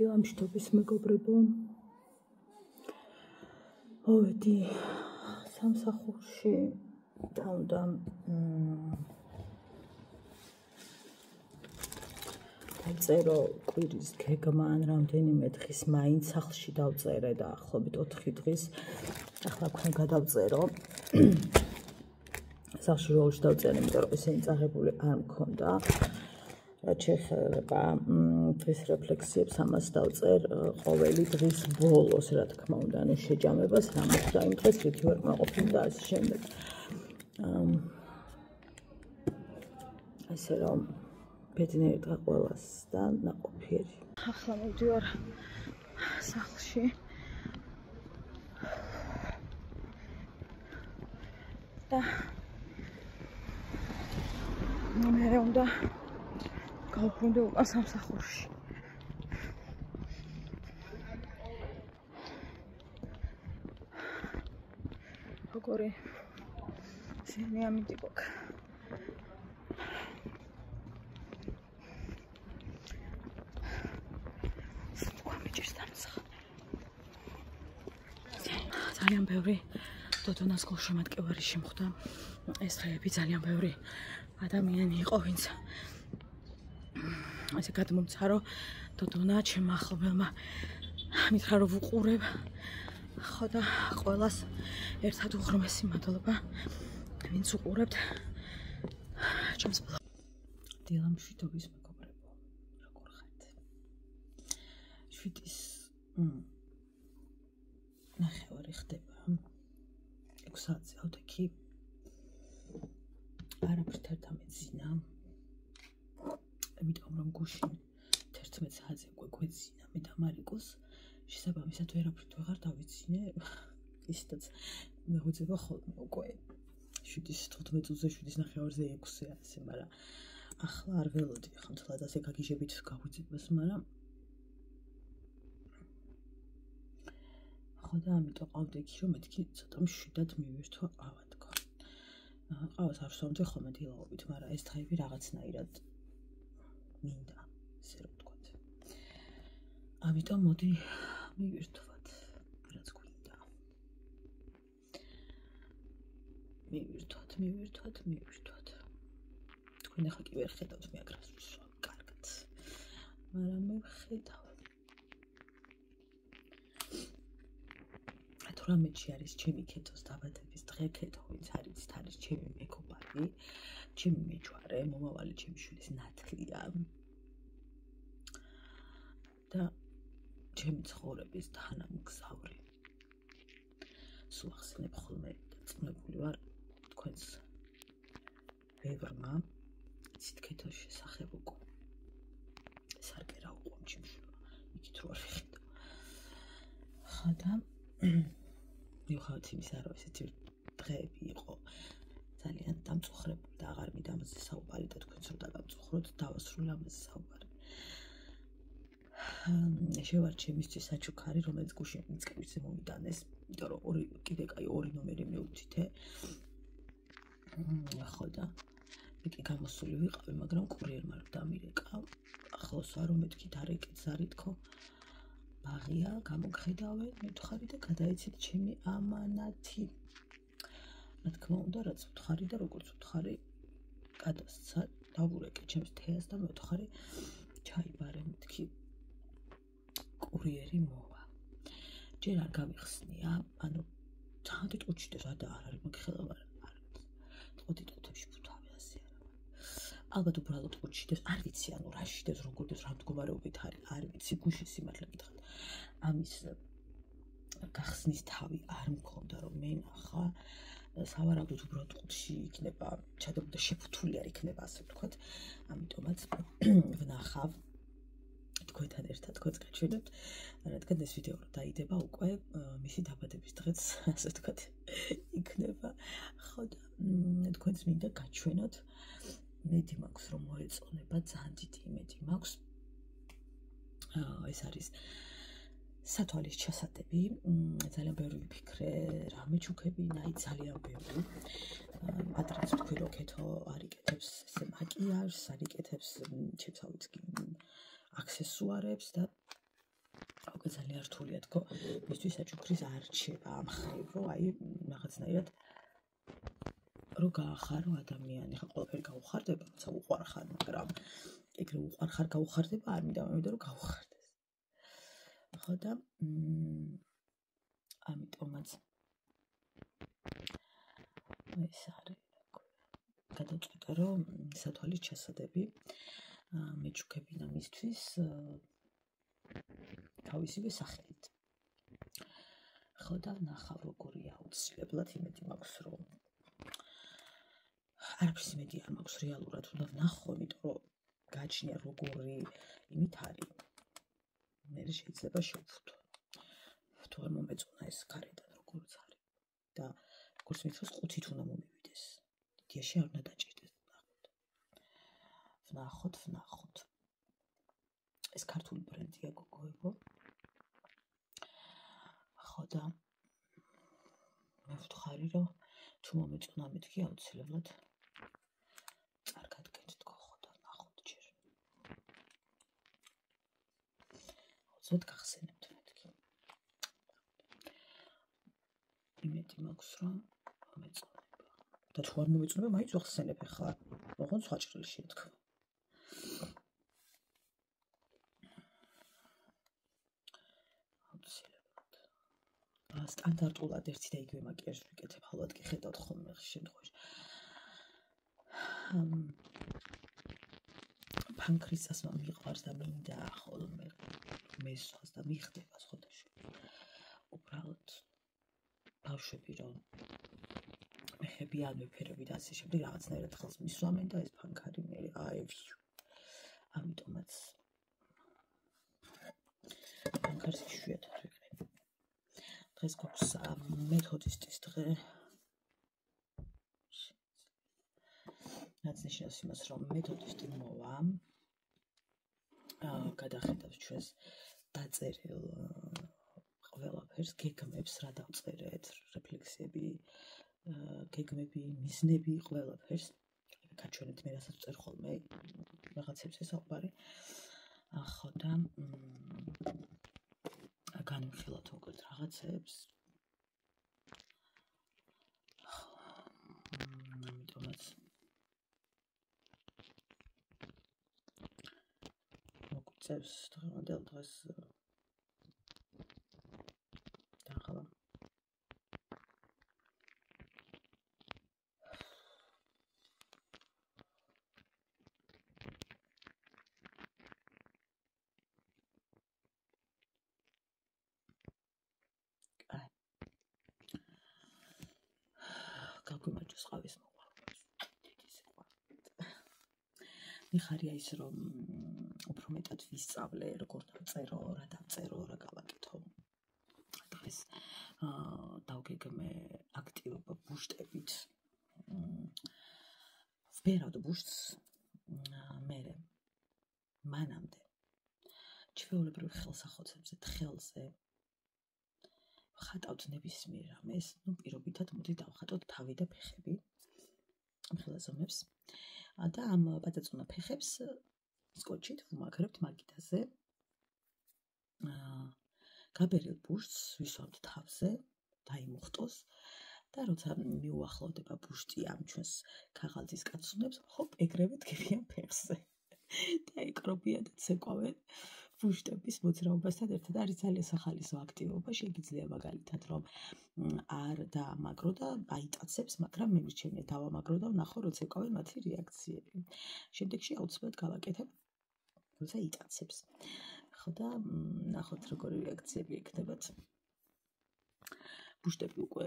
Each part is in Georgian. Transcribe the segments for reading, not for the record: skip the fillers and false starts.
დილამშვიდობის მეგობრებო, მოვედი სამსახურში, თავდა დავწერო კვირის გეგმა, რამდენიმე დღის მაინც სახლში დავწერე და ახლობით 4 დღის ახლა თქვენ გადავწერო. სახლში როლში დავწერე, იმიტომ რომ ესენი წაღებული არ მქონდა. რაც შეეხება დღის რეფლექსიებს, ამას დავწერ ყოველი დღის ბოლოს, რა თქმა უნდა, ანუ შეჯამებას, რა მოხდა იმ დღეს, რითი ვარ კმაყოფილი და ასე შემდეგ. ასე რომ ბედნიერი დღე ყველას და ნაყოფიერი. ახლა მივდივარ სახლში. და მე უნდა გავბრუნდე უკან სამსახურში. როგორი ზენი ამიტი გქონდა. ძალიან ბევრი დოდონას გულშემატკივარი შემხვდა. ეს დღეები ძალიან ბევრი ადამიანი იყო, ვინც ასე გადმომცარო დოდონა ჩემმა ახლობელმა მითხრა რომ ვუყურებ. ხო და ყველას ერთად უღრმესი მადლობა, ვინც უყურებთ ჩემს ბლოგს. დილამშვიდობის მეგობრებო, როგორ ხართ? 7-ის 9:30 ხდება. 6 საათზე ავდექი. არაფრით არ დამეძინა. იმიტომ რომ გუშინ 11 საათზე გვეძინა მე და მარიკოს. შესაბამისად ვერაფრით ვეღარ დავიძინე. ისედაც მეღვიძება ხოლმე უკვე 7-ის 15 წუთზე 7-ის 9:30-ზე 6-ზე ასე, მაგრამ ახლა არ ველოდი, ხო თლად ასე გაგიჟებით გავიძებას, მაგრამ ხო და ამიტომ ავდექი რომ მეთქი ცოტა მშვიდად მივირთვა ყავა თქო. ყავას არ ვსვამდი ხოლმე დილაობით, მაგრამ ეს დღეები რაღაცნაირად მინდა, ესე რომ ვთქვათ. ამიტომ მოდი მივირთვათ, რაც გვინდა. მივირთვათ. თქვენ ახლა კი ვერ ხედავთ მე აქ რას ვსვამ, კარგად. მაგრამ მე ვხედავ. რამეჩი არის ჩემი ქეთოს დაბადების დღე, ქეთო ვინც არის, არის ჩემი მეგობარი, ჩემი მეჯვარე, მომავალი ჩემი შვილის ნათლია და ჩემი ცხოვრების თანამგზავრი. სულ ახსენებ ხოლმე დაწუნებული ვარ თქვენს ბევრმა იცით ქეთოს შესახებ უკვე. ეს არ კერა უყვამ ჩემ შვილმა, იქით რო არ ვიხიდო. ხა და მიუხედავად იმისა, რომ ესეთი დღეები იყო ძალიან დამწუხრებული და აღარ მინდა ამაზე საუბარი და თქვენც რომ დაგამწუხროთ, დავასრულე ამაზე საუბარი. შევარ ჩემისთვის საჩუქარი, რომელიც გუშინ მიწკრივზე მომიტანეს, იმიტომ რომ კიდე კაი 2 ნომერი მივთითე. ხო და მეკი გამოსული ვიყავი, მაგრამ კურიერმა რომ დამირეკა, ახლოს ვარ რომ მეთქით არ ეკეცარი თქო. ბაღია, გამოგხედავე, მითხარი და გადაიცით ჩემი ამანათი. რა თქმა უნდა, რაც ვთხარი და როგორც ვთხარი, გადასცა, დავურეკე ჩემს თეას და მევთხარი, ჩაიბარე, მეთქი კურიერი მოვა. ჯერ არ გამიხსნია, ანუ თან ტყუჩდეს და არ არის მოგხელავ არ. ტყუჩი ტყუჩში ფუთავი ასე არა. ალბათ უბრალოდ ტყუჩდეს, არ ვიცი, ანუ რა შიდებს, როგორ დეს, რა მდგომარეობით არის, არ ვიცი, გუშინ სიმართლე გითხრათ. ამის გახსნის თავი არ მქონდა რომ მენახა სავარაუდოდ უბრალოდ ყუთში იქნება ჩადებული და შეფუთული არ იქნება ასე ვთქვათ ამიტომაც ვნახავ თქვენთან ერთად თქვენს გაჩვენებთ რადგან ეს ვიდეო დაიდება უკვე მისი დაბადების დღეც ასე ვთქვათ იქნება ხო და თქვენს მინდა გაჩვენოთ იმედი მაქვს რომ მოეწონება ძალიან დიდი იმედი მაქვს ეს არის სათვალის ჩასატები ძალიან ბევრი ვიფიქრე რა მეჩუქებინაი ძალიან ბევრი ადრეც თქვი რომ კეთო არ იკეთებს ესე მაკიაჟს არ იკეთებს შეცავით აქსესუარებს და უკვე ძალიან რთულია თქო მისთვის საჩუქრის არჩევა ამ ხრივ რომ აი რაღაცნაირად რო გაახარო ადამიანი ხა ყველაფერი გაუხარდება როცა უყვარხარ მაგრამ ეგრე უყვარხარ გაუხარდება არ მინდა რომ გაუხარდეს ხო და ამიტომაც ეს არის გადაწყვიტე რომ სათვალის ჩასადები მეჩუქებინა მისთვის თავისივე სახელით ხო და ნახავ როგორია აუცილებლად იმედი მაქვს რომ არაფრის იმედი არ მაქვს რეალურად უნდა ვნახო იმიტომ რომ გაჩნია როგორი იმით არის მე შეიძლება შევფუთო თუ არ მომეწონა ეს გარედან როგორც არის და როგორც მითხრას ყუთით უნდა მომივიდეს დიაში არ უნდა დაჭირდეს ვნახოთ ეს ქართული ბრენდია გოგოებო ხო და მე ვთქვარი რომ თუ მომეწონა მეთქი აუცილებლად წარგადგენთ თქო ხო და ვნახოთ ჯერ აუცილებლად გახსენებთ მეთქი იმედი მაქვს რომ მომეწონება და თუ არ მომეწონება მაინც ვახსენებ ახლა ოღონდ სხვა ჭრილში თქო სტანდარტულად ერთი და იგივე მაკიაჟი ვიკეთებ, ალბათ კი ხედავთ ხოლმე ხშირ შემთხვევაში. პანქრისას მიყვარს და მინდა ხოლმე მესვას და მიხდება სხვადასხვა. უბრალოდ ბავშვები რომ მეხები არ მეფერები და ასე შემდეგ რაღაცნაირად ხელს მისვამენ და ეს პანქარი მე აი ამიტომაც პანქარს იშვიათად ვიყენებ. დღეს გვაქვს მეთოდისტის დღე. რაც ნიშნავს იმას, რომ მეთოდისტი მოვა. გადახედავს ჩვენს დაწერილ ყველაფერს, გეგმებს, რა დავწერეთ, რეფლექსიები, გეგმები, მიზნები, ყველაფერს. გაჩვენეთ მე რასაც ვწერ ხოლმე რაღაცებს ესაუბარი. ხო და განვიხილოთ უკვე რაღაცებს. ამიტომაც მოგვიწევს დღევანდელ დღეს დაღლა. გაგვიმარჯოს ყავის მოყვარული. დიდი სიყვარული. მიხარია ის რომ უფრო მეტად ვისწავლე როგორ დავწერო, რა დავწერო, რა გავაკეთო. დღეს დავგეგმე აქტივობა ბუშტებით. ვბერავ ბუშტს მერე მანამდე ჩვეულებრივ ხელსახოცებზე თხელზე ხატავთ ნებისმიერ რამეს, პირობითად მოდი დავხატოთ თავი და ფეხები ხელაზომებს და ამ პაწაწუნა ფეხებს სკოჩით ვუმაგრებთ მაგიდაზე. გაბერილ ბუშტს ვისვამთ თავზე, დაიმუხტოს და როცა მიუახლოვდება ბუშტი ამ ჩვენს ქაღალდის კაცუნებს, ჰოპ, ეგრევე დგებიან ფეხზე. და ეკრობიან და ცეკვავენ ბუშტების მოძრაობასთან ერთად. არის ძალიან სახალისო აქტივობა, შეგიძლია მაგალითად რომ არ დაამაგრო და აიტაცებს, მაგრამ მე მირჩენია დავამაგრო და ვნახო რომ ცეკვავენ მათი რეაქციები. შემდეგში აუცილებლად გავაკეთებ, როცა იტაცებს. ხო და ნახოთ როგორი რეაქციები ექნებათ. ბუშტები უკვე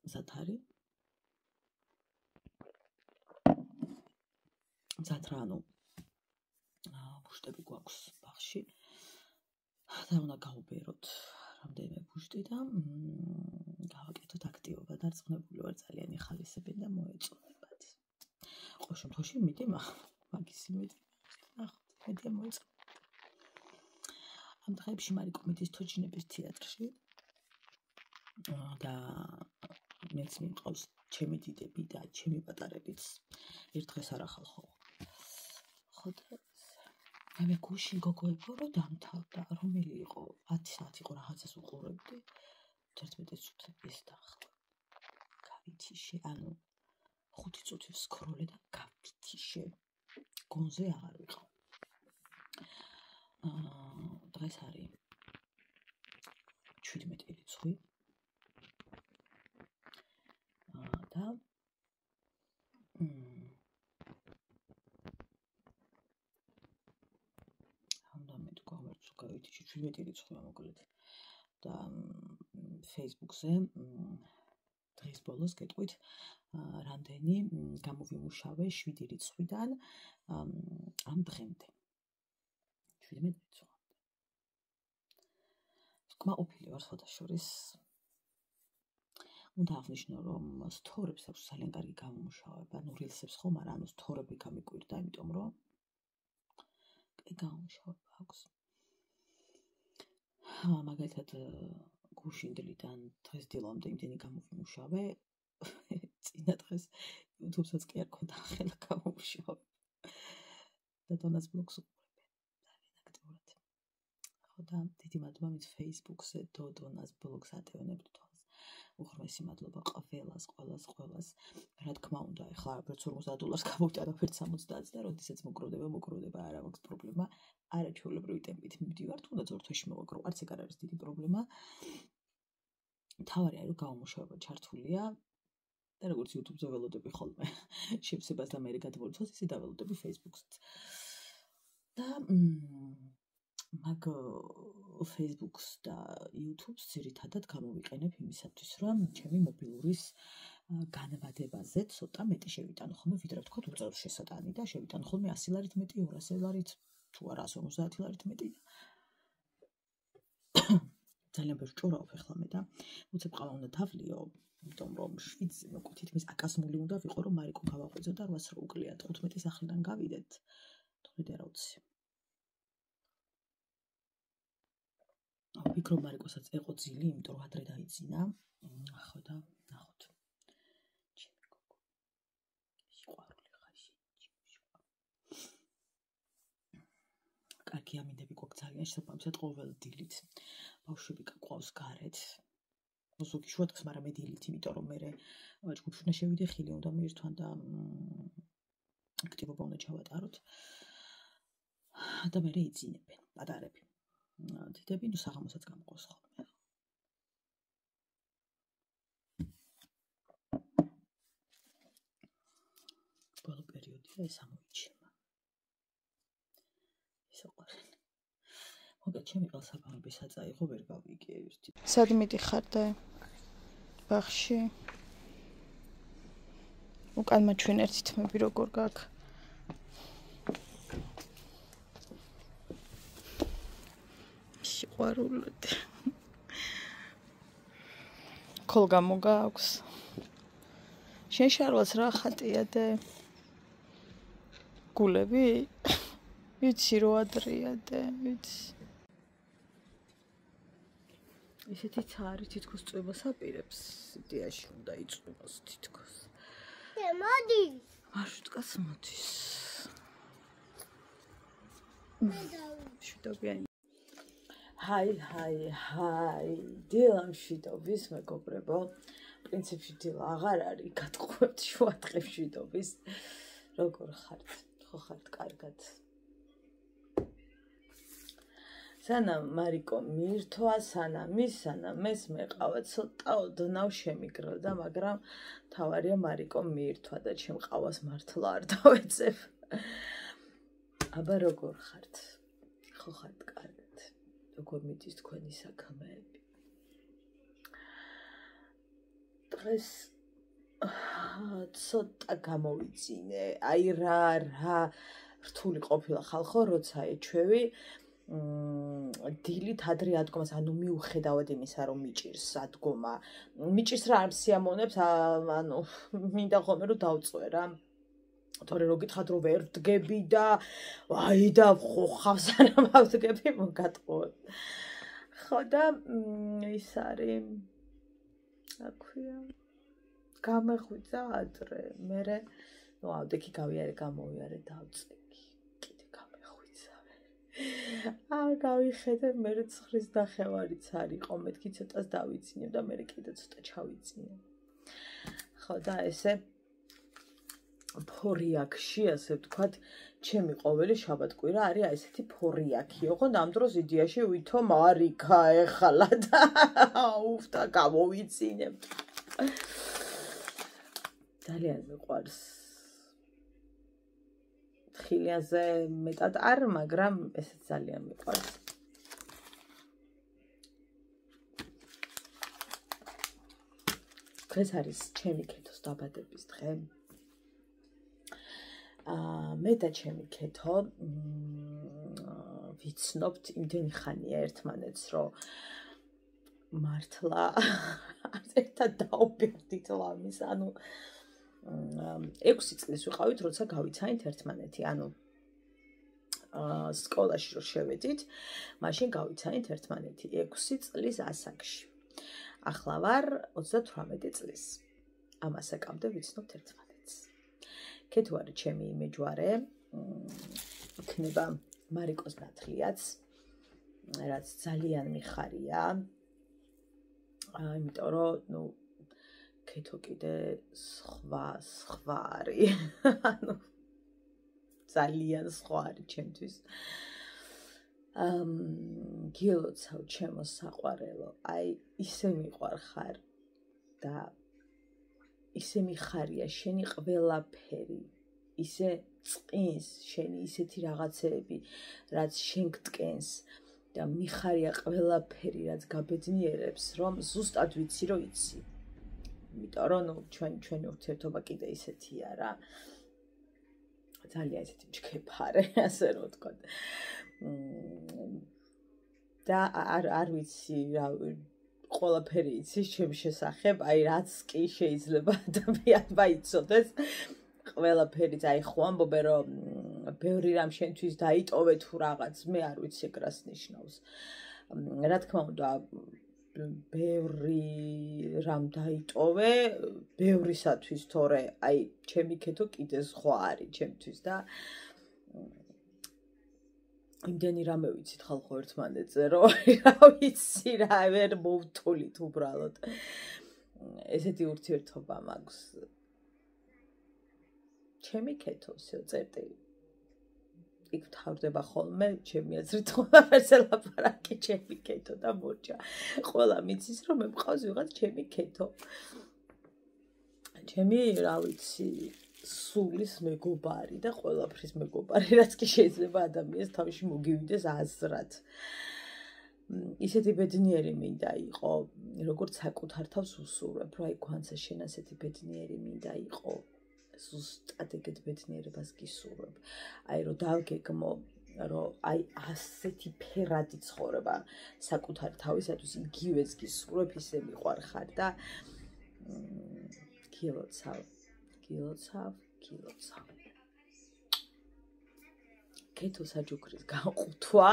მზად არის. მზად რა, ანუ ბუშტები გვაქვს ბაღში. და უნდა გავუბეროთ რამდენიმე ბუშტი და გავაკეთოთ აქტივობა. დარწმუნებული ვარ ძალიან იხალისებენ და მოეწონებათ. ყოველ შემთხვევაში მიდი მაგის იმედი. მედია მოეწონებათ. ამ დღეებში მარიკო მიდის თოჯინების თეატრში და მეც მიმყავს ჩემი დიდები და ჩემი პატარებიც ერთ დღეს არ ახალ ხო და მე გუში გოგოებო რომ დამთავრდა რომელი იყო 10 საათი იყო რაღაცას უყურებდი 11 წუთი ეს დაახლა გავითიშე ანუ 5 წუთი ვსკროლე და გავითიშე გონზე აღარ ვიყავ დღეს არის 17 რიცხვი და გავითიში 17 რიცხვია მოკლედ და Facebook-ზე დღეს ბოლოს გეტყვით რამდენი გამოვიმუშავე 7 რიცხვიდან ამ დღემდე 17 რიცხვამდე კმაყოფილი ვარ სხვადასხვის უნდა აღნიშნო რომ სტორებს აქვს ძალიან კარგი გამომუშავება ნუ რილსებს ხომ არა ანუ სტორები გამიკვირდა იმიტომ რომ გამომუშავება აქვს მაგალითად გუშინდლიდან დღეს დილამდე იმდენი გამოვიმუშავე წინა დღეს YouTube-საც კი არ ქონდა ხელა გამომუშავება და დონას ბლოგს უყურებენ ძალიან აქტიურად ხო და დიდი მადლობა მის Facebook-ზე დონას ბლოგს ატევნებთ თვალს უღრმესი მადლობა ყველას რა თქმა უნდა ეხლა ვერც $50 გამოვიტანა ვერც 70 და როდესაც მოკროდება არა მაქვს პრობლემა არაჩვეულებრივი ტემპით მივდივარ თუნდაც ორ თვეში მოვაკრო არც ეგ არ არის დიდი პრობლემა თავარია რომ გამომუშავება ჩართულია და როგორც YouTube-ზე ველოდები ხოლმე შევსებას და მე გადმოვიცვალ ისე დაველოდები Facebook-ზე და მაგ Facebook-ს და YouTube-ს ძირითადად გამოვიყენებ იმისათვის რომ ჩემი მობილურის განმადებაზე ცოტა მეტი შევიტანო ხოლმე ვიდრე ვთქვათ უწევს შესატანი და შევიტანო ხოლმე 100 ლარით მეტი 200 ლარით თუ არა 150 ლარით მეტი ძალიან ბევრ ჭურავ ეხლა მე და უცებ ყავა უნდა თავლიო იმიტომ რომ შვიდზე მოკვით მის აკასმული უნდა ვიყო რომ მარიკო გავაღვიძო და 800 რო უკლია 15 სახლიდან გავიდეთ თუნდაც რა უცი ვფიქრობ მარიკოსაც ეყო ძილი იმიტომ რომ ადრე დაიძინა ხო და ნახოთ ჩემი გოგო სიყვარული ხაში კარგი ამინდები გვაქვს ძალიან შესაბამისად ყოველ დილით ბავშვები გაყავს გარეთ ზოგი შუადღეს მაგრამ მე დილით იმიტომ რომ მე ჯგუფში უნდა შევიდე ხილი უნდა მიირთვან და აქტივობა უნდა ჩავატაროთ და მე ეძინებენ პატარები დიდები ნუ საღამოსაც გამყავს ხოლმე ბოლო პერიოდია ეს ამოიჩიმა ისოყარელი მოგა ჩემი ყალსაბამები საწაიღო ვერ გავიგე ერთი სად მიდიხარ და ბაღში უკან მაჩვენ ერთი თმები როგორ გაქვს სიყვარულოდ ქოლ გამოგაქვს შენ შარვალს რა ხატია და გულები ვიცი რო ადრია და ვიცი ისეთიც არის თითქოს წვებას აპირებს იდეაში უნდა იწვებას თითქოს მოდის მარშრუტკაც მოდის შვიდობიანი ჰაი დილამშვიდობის მეგობრებო პრინციპში დილა აღარ არის გატყუებთ შუადღეს შვიდობის როგორ ხართ ხო ხართ კარგად სანამ მარიკო მიირთვა სანამ ეს მეყავა ცოტა ოდნავ შემიგრელდა მაგრამ თავარია მარიკო მიირთვა და ჩემ ყავას მართლა არ დავეცებ აბა როგორ ხართ ხო ხართ კარგად როგორ მიდის თქვენი საქმეები დღეს ცოტა გამოვიძინე. აი რა რთული ყოფილა ხალხო, როცა ეჩვევი დილით ადრე ადგომას, ანუ მიუხედავად იმისა, რომ მიჭირს ადგომა. მიჭირს რა არ სიამოვნებს, ანუ მინდა ხოლმე რომ დავწვე რა. თორე რო გითხათ რომ ვერ ვდგები და აი და ხოხავს არ მოვდგები მოგატყუებ. ხო და ის არის რა ქვია გამეხვიძა ადრე მერე ნუ ავდექი გავიარე გამოვიარე დავწეკი კიდე გამეხვიცავე გავიხედე მერე ცხვრის ნახევარიც არ იყო მეთქი ცოტას დავიცინებ და მერე კიდე ცოტა ჩავიცინე ხო და ესე ფორიაქში ასე ვთქვათ ჩემი ყოველი შაბათ-კვირა არის აი ესეთი ფორიაქი ოღონდ ამ დროს იდეაში ვითომ არიქა ეხლა და უфта გამოვიცინებ ძალიან მიყვარს თხილიანზე მეტად არ მაგრამ ესეც ძალიან მიყვარს დღეს არის ჩემი ქეთოს დაბადების დღე მე და ჩემი ქეთო ვიცნობთ იმდენი ხანია ერთმანეთს რომ მართლა ერთად დაუპირდით ლამის ანუ 6 წლის ვიყავით როცა გავიცანით ერთმანეთი ანუ სკოლაში რო შევედით მაშინ გავიცანით ერთმანეთი 6 წლის ასაკში ახლა ვარ 38 წლის ამ ასაკამდე ვიცნობთ ერთმანეთს ქეთო არის ჩემი მეჯვარე იქნება მარიკოს ნათლიაც რაც ძალიან მიხარია იმიტომ რომ ნუ ქეთო კიდე სხვა არის ანუ ძალიან სხვა არის ჩემთვის გილოცავ ჩემო საყვარელო აი ისე მიყვარხარ და ისე მიხარია შენი ყველაფერი ისე წყინს შენი ისეთი რაღაცეები რაც შენ გტკენს და მიხარია ყველაფერი რაც გაბედნიერებს რომ ზუსტად ვიცი რომ იცი იმიტომ რომ ნუ ჩვენი ურთიერთობა კიდე ისეთია რა ძალიან ისეთი მჩქეფარე ასე რომ ვთქვა და არ ვიცი რა ყველაფერი იცის ჩემ შესახებ აი რაც კი შეიძლება ადამიანმა იცოდეს ყველაფერიც აი ხო ამბობენ რომ ბევრი რამ შენთვის დაიტოვე თუ რაღაც მე არ ვიცი ეგ რას ნიშნავს რა თქმა უნდა ბევრი რამ დაიტოვე ბევრისათვის თორე აი ჩემი ქეთო კიდე სხვა არის ჩემთვის და იმდენი რამე ვიცით ხალხო ერთმანეთზე რომ რა ვიცი რა ვერ მოვთვლით უბრალოდ ესეთი ურთიერთობა მაქვს ჩემი ქეთო всё წერტილი იქ თავდება ხოლმე ჩემი აზრით ყველაფერზე ლაპარაკი ჩემი ქეთო და მორჭა ყველა მიცის რომ მე მყავს ვიღაც ჩემი ქეთო ჩემი რა ვიცი სულის მეგობარი და ყველაფრის მეგობარი რაც კი შეიძლება ადამიანს თავში მოგივიდეს აზრად ისეთი ბედნიერი მინდა იყო როგორც საკუთარ თავს უსურვებ რა იქ შენ ასეთი ბედნიერი მინდა იყო ზუსტად ეგეთ ბედნიერებას გისურვებ აი რომ დავგეგმო რომ აი ასეთი ფერადი ცხოვრება საკუთარ თავისათვის იგივეს გისურვებ ისე მიყვარხარ და გილოცავ ქეთო საჯუქრის განყუთვა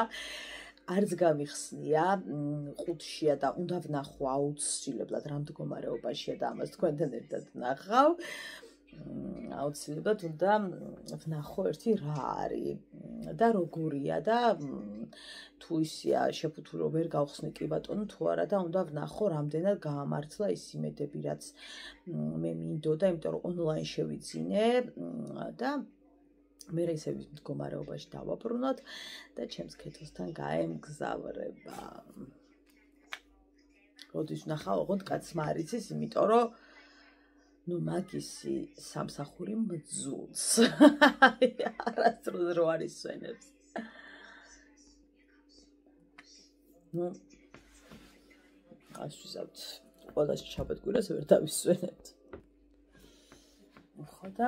არც გამიხსნია ყუთშია და უნდა ვნახო აუცილებლად რა მდგომარეობაშია და ამას თქვენთან ერთად ვნახავ აუცილებლად უნდა ვნახო ერთი რა არის და როგორია და თუ ისია შეფუთურო ვერ გავხსნი კი ბატონო თუ არა და უნდა ვნახო რამდენად გაამართლა ის იმედები რაც მე მინდოდა იმიტომ რომ ონლაინ შევიძინე და მე ისე მდგომარეობაში დავაბრუნოთ და ჩემს ქეთოსთან გაემგზავრება როდის ვნახავ ოღონდ კაცმა არ იცის იმიტომ რომ ნუ მაგისი სამსახური მძულს არასდროს რო არის სვენებს ნუ ასვისავთ ყველას შაბათ-კვირას ვერ დავისვენებთ. ხო და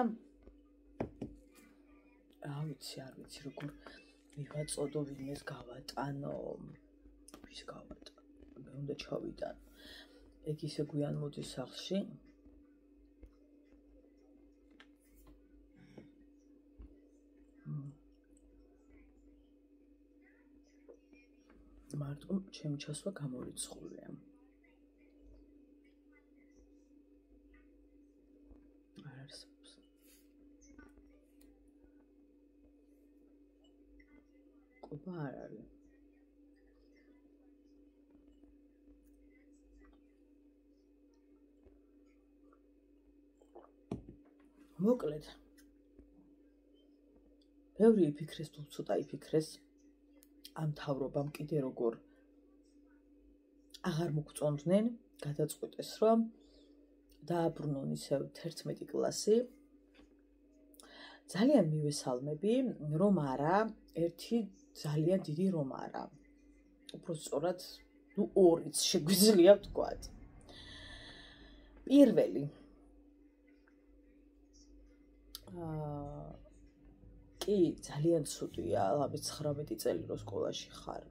არ ვიცი როგორ მივაწოდო ვინმეს გავატანო. ვის გავატანო? მე უნდა ჩავიტანო. ეგ ისე გვიან მოდის სახლში. მარტო ჩემი ჩასვლა გამორიცხულია. არ არსებობს. ყובה არ არის. მოკლედ. ბევრი იფიქრეს, თუ ცოტა იფიქრეს ამ თავრობამ კიდე როგორ აღარ მოგწონდნენ, გადაწყვიტეს რომ დააბრუნონ ისევ 11 კლასი. ძალიან მივესალმები, რომ არა, ერთი ძალიან დიდი რომ არა. უბრალოდ ორიც შეგვიძლია ვთქვათ. პირველი კი ძალიან ცუდია, ლაბი 19 წელი რო სკოლაში ხარ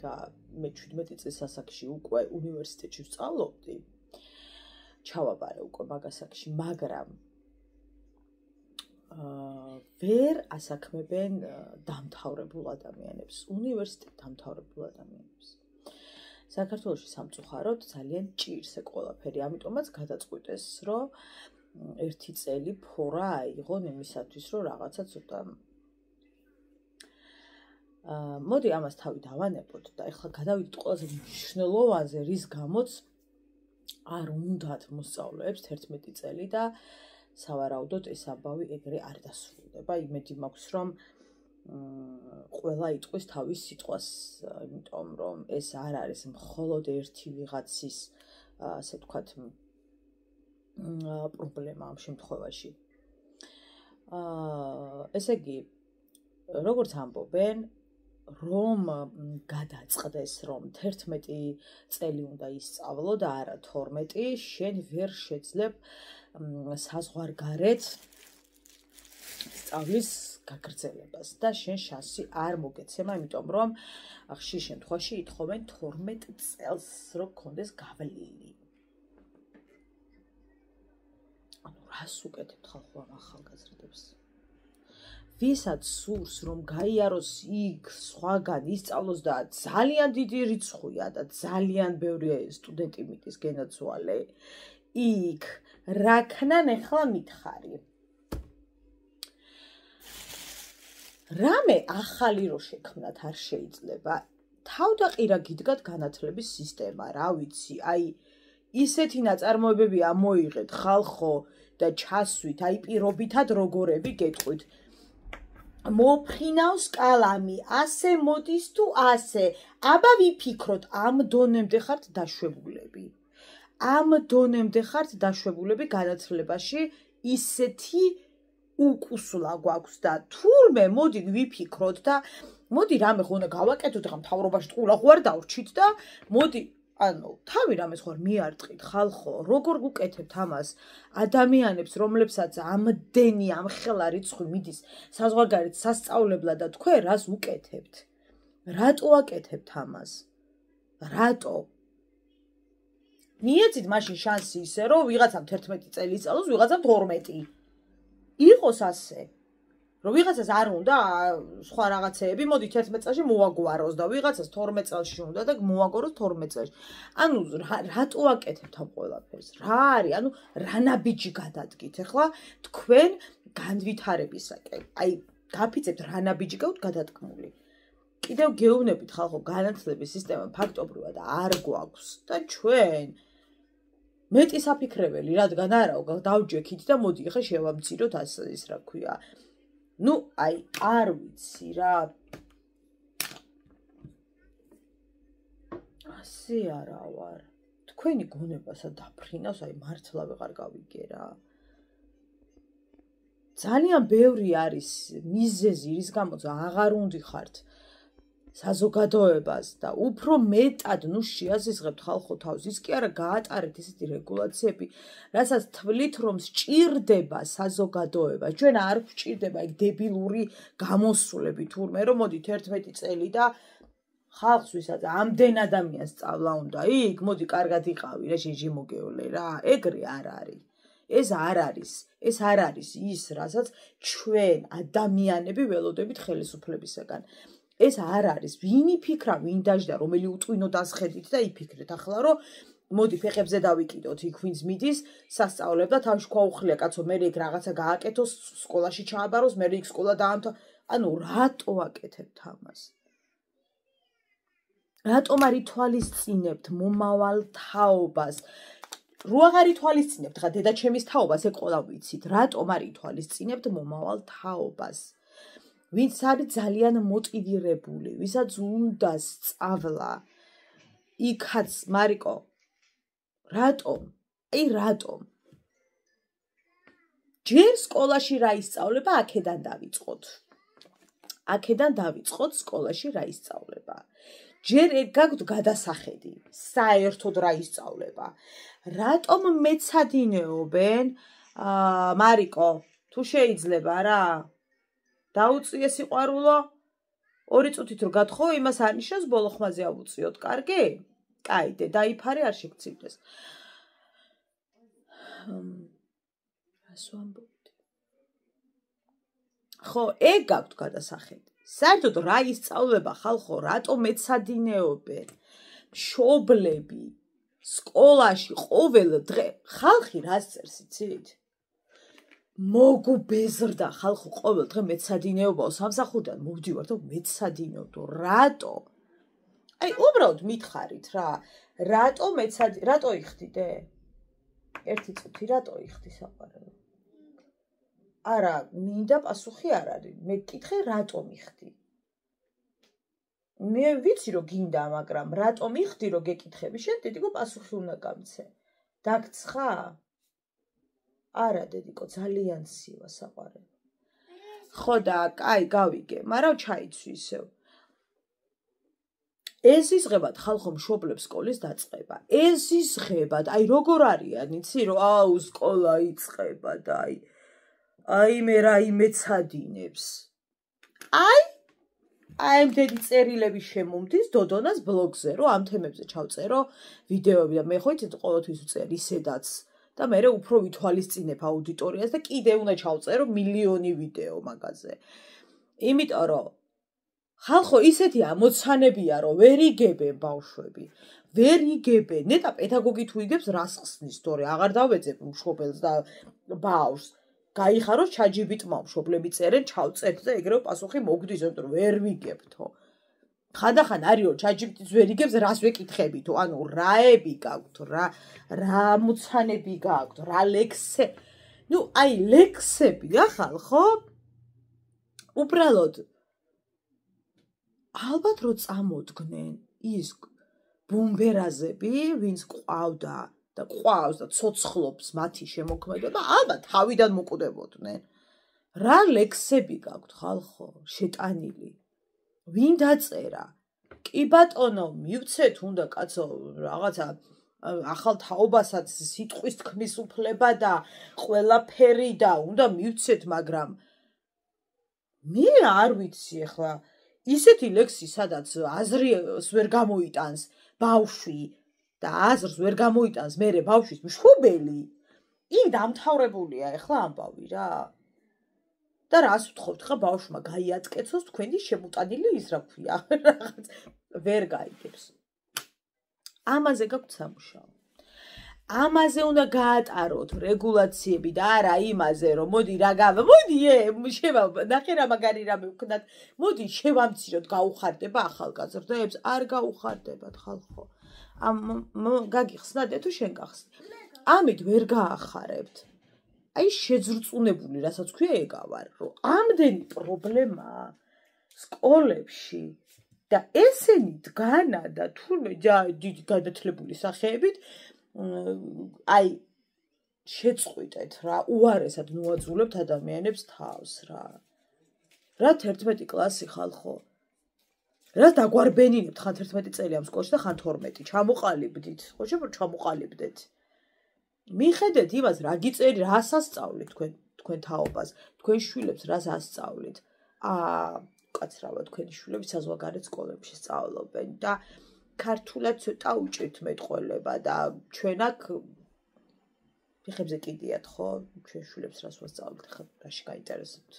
და მე 17 წლის ასაკში უკვე უნივერსიტეტში ვსწავლობდი. ჩავაბარე უკვე მაგ ასაკში, მაგრამ ვერ ასაქმებენ დამთავრებულ ადამიანებს, უნივერსიტეტ დამთავრებულ ადამიანებს. საქართველოში სამწუხაროდ ძალიან ჭირს ეგ ყველაფერი, ამიტომაც გადაწყვიტეს, რომ ერთი წელი ფორა აიღონ იმისათვის, რომ რაღაცა ცოტა მოდი ამას თავი დავანებოთ და ეხლა გადავიდეთ ყველაზე მნიშვნელოვანზე, რის გამოც არ უნდათ მოსწავლეებს 11 წელი და სავარაუდოდ ეს ამბავი ეგრე არ დასრულდება. იმედი მაქვს, რომ ყველა იტყვის თავის სიტყვას, იმიტომ რომ ეს არ არის მხოლოდ ერთი ვიღაცის, ასე ვთქვათ, პრობლემა ამ შემთხვევაში. ესე იგი, როგორც ამბობენ, რომ გადაწყდეს, რომ 11 წელი უნდა ისწავლო და არა 12, შენ ვერ შეძლებ საზღვარგარეთ სწავლის გაგრძელებას და შენ შანსი არ მოგეცემა, იმიტომ რომ ხშირ შემთხვევაში ითხოვენ 12 წელს, რომ გქონდეს გავლილი. რას უკეთებთ ხალხო ამ ახალგაზრდებს? ვისაც სურს რომ გაიაროს იქ, სხვაგან ისწავლოს და ძალიან დიდი რიცხვია და ძალიან ბევრი სტუდენტი მიდის გენაცვალე, იქ რაქნან ეხლა მითხარი. რამე ახალი რო შექმნათ არ შეიძლება. თავდაყირა გიდგათ განათლების სისტემა, რა ვიცი, აი ისეთი ნაწარმოებები ამოიღეთ ხალხო და ჩასვით, აი პირობითად როგორები გეტყვით. მოფხინავს კალამი, ასე მოდის თუ ასე. აბა ვიფიქროთ, ამ დონემდე ხართ დაშვებულები. ამ დონემდე ხართ დაშვებულები განათლებაში ისეთი უკუსლა გვაქვს და თურმე მოდი ვიფიქროთ და მოდი რამე ხო უნდა გავაკეთოთ, ხა მთავრობაში ტყუილად ხوار დავრჩით და მოდი ანუ თავი რამეს ხوار მიარტყით ხალხო, როგორ გუკეთებთ ამას ადამიანებს, რომლებსაც ამდენი ამხელა რიცხვი მიდის საზღვარგარეთ სასწავლებლად და თქვენ რას უკეთებთ? რატო აკეთებთ ამას? რატო? მიეცით მაშინ შანსი ისე, რომ ვიღაცამ 11 წელი ისწავლოს, ვიღაცამ 12. იყოს ასე. რომ ვიღაცას არ უნდა სხვა რაღაცეები, მოდი 11 წელში მოაგვაროს და ვიღაცას 12 წელში უნდა და მოაგვაროს 12 წელში. ანუ რატო აკეთებთ ამ ყველაფერს? რა არის? ანუ რა ნაბიჯი გადადგით? ახლა თქვენ განვითარებისაკენ. აი, გაფიცებთ რა ნაბიჯი გაქვთ გადადგმული. კიდევ გეუბნებით ხალხო, განათლების სისტემა ფაქტობრივად არ გვაქვს და ჩვენ მეტი საფიქრებელი, რადგან არა, დავჯექით და მოდი ახლა შევამციროთ ასე ის რა ქვია. ნუ აი არ ვიცი რა. ასე არა ვარ. თქვენი გონებასა დაფრინავს, აი მართლა ვეღარ გავიგე რა. ძალიან ბევრი არის მიზეზი, რის გამოც აღარ უნდიხართ საზოგადოებას და უფრო მეტად შეაზიზღებთ ხალხო თავს, ის კი არა გაატარეთ ესეთი რეგულაციები, რასაც თვლით რომ სჭირდება საზოგადოება. ჩვენ არ გვჭირდება ეგ დებილური გამოსვლები თურმე რომ მოდით 11 წელი და ხალხს ვისაც ამდენ ადამიანს სწავლა უნდა იქ, მოდი კარგად იყავი რა შეჟიმოგეოლე რა, ეგრე არ არის. ეს არ არის ის, რასაც ჩვენ ადამიანები ველოდებით ხელისუფლებისაგან. ეს არ არის, ვინ იფიქრა, ვინ დაждდა, რომელი უტვინო დასხედით და იფიქრეთ ახლა რომ მოდი ფეხებზე დავიკიდოთ იქ ვინც მიდის სასწავლებლად და თავში ქვაუხლია კაცო მე იქ რაღაცა გააკეთოს სკოლაში ჩააბაროს მე იქ სკოლა დაამთავრა ანუ რატო აკეთებთ ამას რატომ არ ითვალისწინებთ მომავალ თაობას რო აღარ ითვალისწინებთ ხა დედაჩემის თაობას ეგ ყველა ვიცით რატომ არ ითვალისწინებთ მომავალ თაობას ვინც არის ძალიან მოტივირებული ვისაც უნდა სწავლა იქაც მარიკო რატომ? აი რატომ? ჯერ სკოლაში რა ისწავლება, აქედან დავიწყოთ. აქედან დავიწყოთ სკოლაში რა ისწავლება. ჯერ ეგ გაგვთ გადასახედი, საერთოდ რა ისწავლება. რატომ მეცადინეობენ, მარიკო, თუ შეიძლება რა? დაუწიე სიყვარულო? 2 წუთით რო გათხოვო, იმას არ ნიშნავს ბოლო ხმაზე ავუწიოთ, კარგი? კაი, დაიფარე არ შეგცივდეს. რას ვამბობდი? ხო, ეგ გაქვთ გადასახედი. საერთოდ რა ისწავლება ხალხო, რატომ მეცადინეობენ? მშობლები სკოლაში ყოველ დღე ხალხი რას წერს იცით? მოგუბეზრდა ხალხო ყოველ დღე მეცადინეობაო სამსახურიდან მოვდივარ და მეცადინეობდო. რატო? აი, უბრალოდ მითხარით რა, რატო იხდიდე? 1 წუთი რატო იხდი საყვარელო? არა, მინდა პასუხი არ არის. მე გკითხე რატომ იხდი? მე ვიცი რომ გინდა, მაგრამ რატომ იხდი რომ გეკითხები? შენ დედიკო პასუხი უნდა გამცე. დაგცხა? არა, დედიკო, ძალიან ცივა საყვარელო. ხო და კაი, გავიგე, მაგრამ ჩაიცვი ისევ. ეზიზღებათ ხალხო მშობლებს სკოლის დაწყება. ეზიზღებათ, აი როგორ არიან, იცი რომ აუ სკოლა იწყება და აი მე რა იმეცადინებს. აი ამდენი წერილები შემომდის დოდონას ბლოგზე, რომ ამ თემებზე ჩავწერო ვიდეოები და მე ხო იცით ყოველთვის ვწერ ისედაც და მე უფრო ვითვალისწინებ აუდიტორიას და კიდე უნდა ჩავწერო მილიონი ვიდეო მაგაზე. იმიტომ რომ ხალხო ისეთი ამოცანებია რომ ვერ იგებენ ბავშვები. ვერ იგებენ. ნეტა პედაგოგი თუ იგებს რას ხსნის, თორე აღარ დავეძებ მშობელს და ბავშვს. გაიხაროს ChatGPT-მა მშობლები წერენ, ჩავწერთ და ეგრევე პასუხი მოგდის, იმიტომ რომ ვერ ვიგებთო. ხანდახან არის რომ ChatGPT-ს ვერ იგებს, რას ვეკითხებითო, ანუ რაები გაქვთ, რა ამოცანები გაქვთ, რა ლექსე. ნუ აი ლექსებია ხალხო. უბრალოდ ალბათ რომ წამოდგნენ ის ბუმბერაზები, ვინც ყავდა და ყავს და ცოცხლობს მათი შემოქმედება, ალბათ თავიდან მოკვდებოდნენ. რა ლექსები გაქვთ ხალხო, შეტანილი. ვინ დაწერა? კი ბატონო, მივცეთ უნდა კაცო, რაღაცა ახალ თაობასაც სიტყვის თქმის უფლება და ყველაფერი და უნდა მივცეთ, მაგრამ მე არ ვიცი ახლა ისეთი ლექსი, სადაც აზრს ვერ გამოიტანს ბავშვი და აზრს ვერ გამოიტანს მერე ბავშვის მშობელი, იქ დამთავრებულია ახლა ამბავი რა. და რას ვთხოვთ ხა ბავშვმა გაიატკეცოს თქვენი შემოტანილი ის რა ქვია, რაღაც ვერ გაიგებს. ამაზე გაქვთ სამუშაო. ამაზე უნდა გაატაროთ რეგულაციები და არა იმაზე რომ მოდი რა მოდი ნახე რა მაგარი რამე ვქნათ მოდი შევამციროთ გაუხარდება ახალგაზრდებს არ გაუხარდებათ ხალხო გაგიხსნათ თუ შენ გახსნი ამით ვერ გაახარებთ აი შეძრწუნებული რასაც ქვია ეგავარ რომ ამდენი პრობლემაა სკოლებში და ესენი დგანა და თურმე დიდი გადათლებული სახეებით აი შეწყვიტეთ რა უარესად ნუაძულებთ ადამიანებს თავს რა 11 კლასი ხალხო რას დაგვარბენინებთ ხან 11 წელი ამ სკოლაში და ხან 12 ჩამოყალიბდით ხო შეიძლება ჩამოყალიბდეთ მიხედეთ იმას რა გიწერი რას ასწავლეთ თქვენ თაობას თქვენ შვილებს რას ასწავლეთ კაცრავა თქვენი შვილები საზღვარგარეთ სკოლებში სწავლობენ და ქართულად ცოტა უჭირთ მეტყველება და ჩვენ აქ ფეხებზე კიდიათ ხო ჩვენ შვილებს რას ვასწავლეთ ხა რაში გაინტერესებთ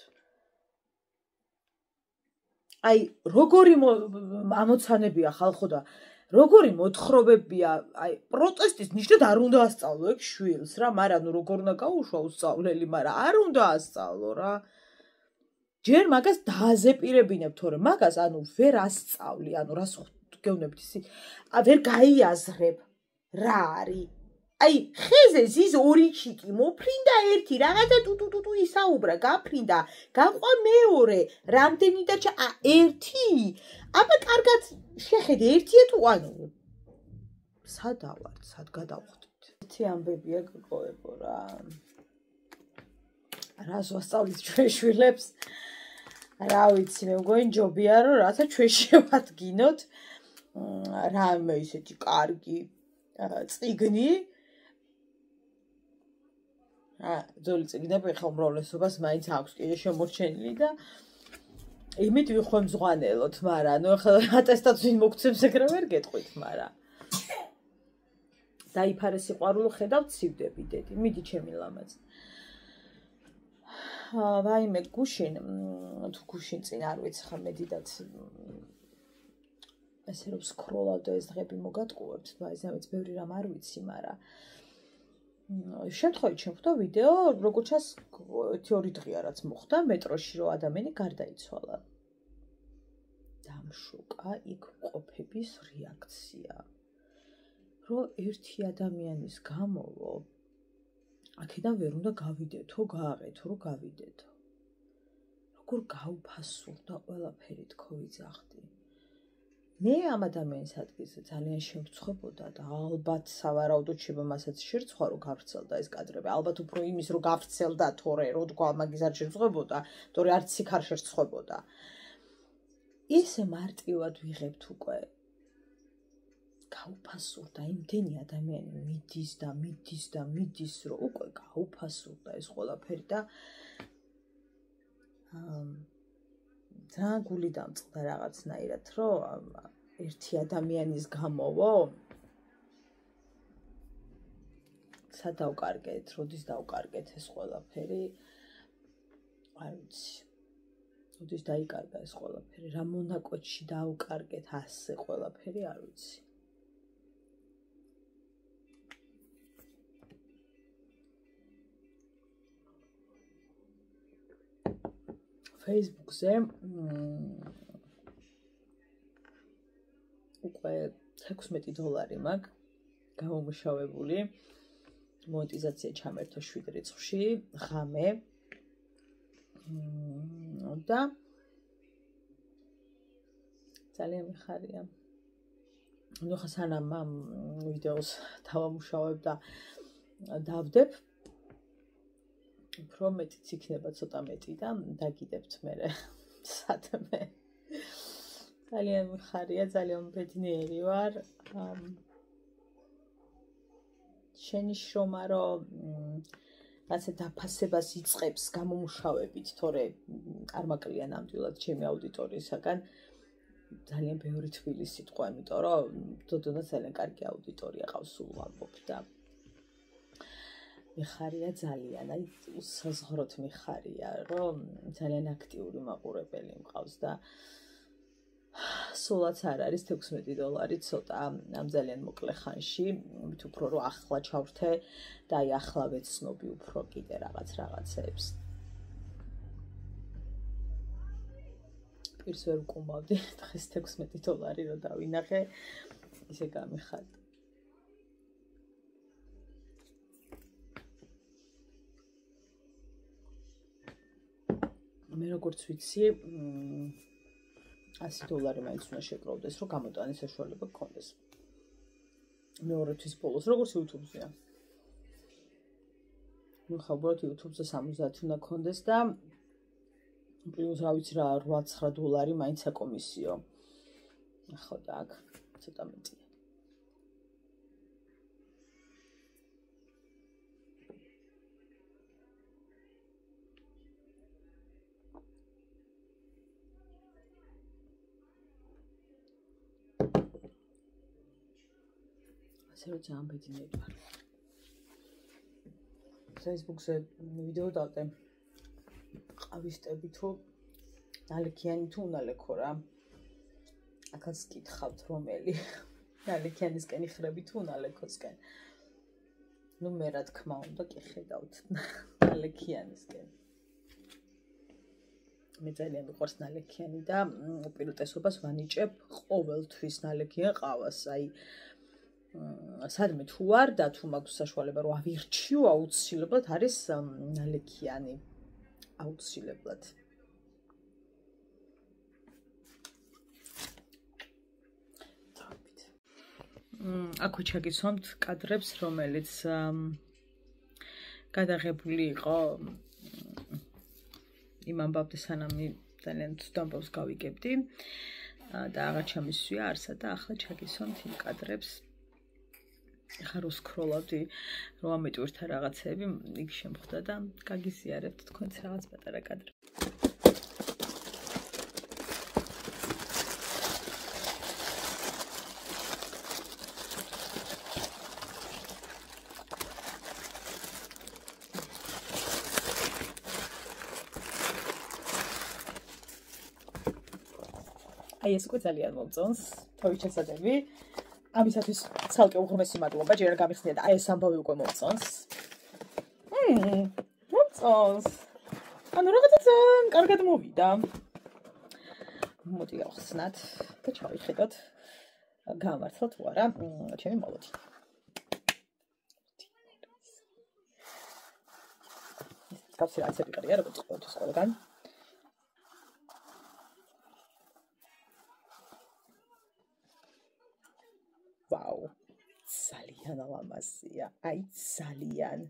აი როგორი ამოცანებია ხალხო და როგორი მოთხრობებია აი პროტესტის ნიშნად არ უნდა ასწავლო ეგ შვილს რა მაგრამ ნუ როგორ უნდა გაუშვა უსწავლელი მაგრამ არ უნდა ასწავლო რა ჯერ მაგას დააზეპირებინებ თორე მაგას ანუ ვერ ასწავლი ანუ რას გეუბნებით ისი ვერ გაიაზრებ რა არის აი ხეზე ზის ორი ჩიკი მოფრინდა ერთი რაღაცა ტუტუტუ ისაუბრა გაფრინდა გაყვა მეორე რამდენი და ერთი აბა კარგად შეხედე ერთია თუ ანუ სადავართ სად გადავხვდით ერთი ამბებია გყოებო რა რას ვასწავლით ჩვენ შვილებს რა ვიცი მე მგონი ჯობია რომ რათა ჩვენ შევადგინოთ რამე ისეთი კარგი წიგნი ძველი წიგნები ხა უმრავლესობას მაინც აქვს კიდე შემორჩენილი და იმით ვიხვე მზღვანელოთ მაგრამ ნუ ხა ატესტატს ვინ მოგცემს ეგრე ვერ გეტყვით მაგრამ დაიფარე სიყვარულო ხედავ ცივდები დედი მიდი ჩემი ლამაზი ვაიმე გუშინ თუ გუშინ წინ არ ვიცი ხა მე დიდად ესე რომ სკროლავ და ეს დღები მოგატყუებთ და ესამეც ბევრი რამ არ ვიცი მაგრამ შემთხვევით შემხვდა ვიდეო როგორც ჩანს 1-2 დღეა რაც მოხდა მეტროში რომ ადამიანი გარდაიცვალა დამშოკა იქ ყოფების რეაქცია რომ ერთი ადამიანის გამოვო აქედან ვერ უნდა გავიდეთო გააღეთო რომ გავიდეთო როგორ გაუფასურდა ყველაფერი თქო ვიძახდი მე ამ ადამიანის ადგილზე ძალიან შევწხვებოდა და ალბათ სავარაუდოდ შეება მასაც შერცხვა რომ გავრცელდა ეს კადრები ალბათ უფრო იმის რომ გავრცელდა თორე რო თქვა მაგის არ შევწხვებოდა თორე არც იქ არ შერცხვებოდა ისე მარტივად ვიღებთ უკვე გაუფასურდა იმდენი ადამიანი მიდის და მიდის რომ უკვე გაუფასურდა ეს ყველაფერი და ძალიან გული დამწყდა რაღაცნაირად რომ ერთი ადამიანის გამოვო სად დავკარგეთ როდის დავკარგეთ ეს ყველაფერი არ ვიცი როდის დაიკარგა ეს ყველაფერი რა მონაკვეთში დავკარგეთ ასე ყველაფერი არ ვიცი Facebook-ზე უკვე $16 მაქვს გამომუშავებული მონეტიზაცია ჩამერთო 7 რიცხვში ღამე და ძალიან მიხარია ნუ ხა სანამ ამ ვიდეოს დავამუშავებ და დავდებ უფრო მეტიც იქნება ცოტა მეტი და დაგიდებთ მე სადმე ძალიან მიხარია ძალიან ბედნიერი ვარ შენი შრომა რომ ასე დაფასებას იწყებს გამომუშავებით თორე არ მაკლია ნამდვილად ჩემი აუდიტორიისაგან ძალიან ბევრი თბილი სიტყვა იმიტომ რომ დოდონა ძალიან კარგი აუდიტორია ყავს სულ ვამბობ და მიხარია ძალიან, აი საზღვროთ მიხარია, რომ ძალიან აქტიური მაყურებელი მყავს და სულაც არ არის $16 ცოტა ამ ძალიან მოკლე ხანში, მით უფრო რომ ახლა ჩავრთე და აი ახლა ვეცნობი უფრო კიდე რაღაცეებს. პირს ვერ ვკუმავდი, დღეს $16 რომ დავინახე, ისე გამიხარდა. მე როგორც ვიცი, $100 მაინც უნდა შეკრავდეს, რომ გამოტანის საშუალება გქონდეს. მეორე თვის ბოლოს, როგორც YouTube-ზეა. ნუ ხაბრად YouTube-ზე $70 უნდა გქონდეს და პლუს რა ვიცი რა $8-9 მაინც საკომისიო. ხო და აქ ცოტა მეტია. ასე რომ ძალიან ბედნიერი ვარ. Facebook-ზე ვიდეო დავტე. ყავისტები თუ ნალექიანი თუ უნალექო რა. აქაც გითხავთ რომელი ნალექიანისკენ იხრები თუ უნალექოსკენ. ნუ მე რა თქმა უნდა კი ხედავთ ნალექიანისკენ. მე ძალიან მიყვარს ნალექიანი და უპირატესობას ვანიჭებ ყოველთვის ნალექიან ყავას. აი სადმე თუ არ და თუ მაქვს საშუალება რომ ავირჩიო აუცილებლად არის ნალექიანი. აუცილებლად. აქ ვჩაგიცვამთ კადრებს, რომელიც გადაღებული იყო იმ ამბავზე, სანამ ძალიან ცუდ ამბავს გავიგებდი და აღარ ჩამისვია არსად და ახლა ჩაგიცვამთ იმ კადრებს. ახლა რო სკროლავდი, რო ამეტვირთა რაღაცები, იქ შემხვდა და გაგიზიარებთ თქვენც რაღაც პატარა კადრები. აი ეს უკვე ძალიან მომწონს, თავის შესაძლებელი. ამისათვის ცალკე უღრმესი მადლობა, ჯერ არ გამიხსნია და აი ეს ამბავი უკვე მომწონს. მომწონს. ანუ რაღაცა ძალიან კარგად მოვიდა. მოდი გავხსნათ და ჩავიხედოთ. გამართლა თუ არა, ჩემი მოლოდი. კაცი რაღაცები ყრია, როგორც ყოველთვის ყველგან. ვაუ, ძალიან ლამაზია, აი ძალიან.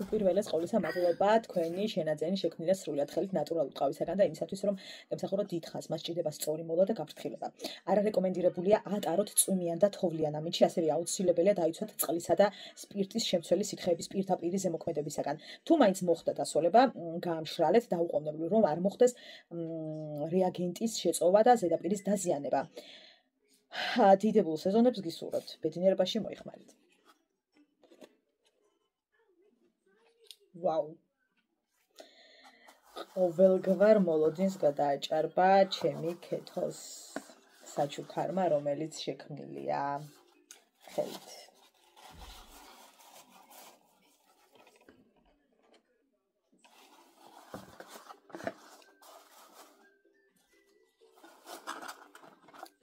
უპირველეს ყოვლისა მადლობა თქვენი შენაძენი შექმნილია სრულად ხელით ნატურალურ ყავისაგან და იმისათვის რომ გემსახუროთ დიდ ხანს მას ჭირდება სწორი მოლა და გაფრთხილება. არარეკომენდირებულია ატაროთ წვიმიან და თოვლიან ამინდში, ასევე აუცილებელია დაიცვათ წყლისა და სპირტის შემცველი სითხეების პირდაპირ ზემოქმედებისაგან. თუ მაინც მოხდა დასოლება, გაამშრალეთ დაუყოვნებლივ, რომ არ მოხდეს რეაგენტის შეწოვა და ზედაპირის დაზიანება. დიდებულ სეზონებს გისურვებთ. ბედნიერებაში მოიხმარეთ. ვაუ. ყოველგვარ მოლოდინს გადააჭარბა ჩემი ქეთოს საჩუქარმა, რომელიც შექმნილია ხელით.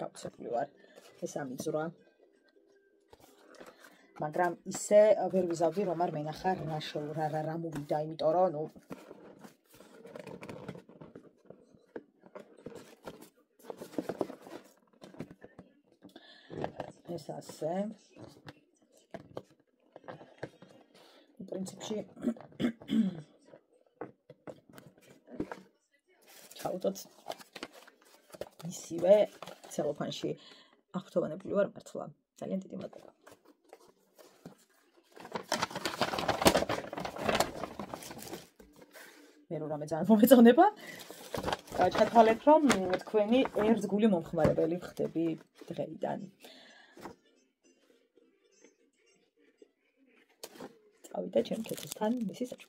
გავცეплю ვარ ეს ამიძრა. მაგრამ ისე ვერ ვიზავდი რომ არ მენახა რა მოვიდა, იმიტომ რომ ნუ ეს ასე პრინციპში ჩავუტოთ ისივე ცელოფანში აღფრთოვანებული ვარ მართლა. ძალიან დიდი მადლობა. მე რამე ძალიან მომეწონება. ჩათვალეთ რომ თქვენი ერთგული მომხმარებელი ხდები დღეიდან. წავიდა ჩემ ქეთოსთან მისი საჩუქარი.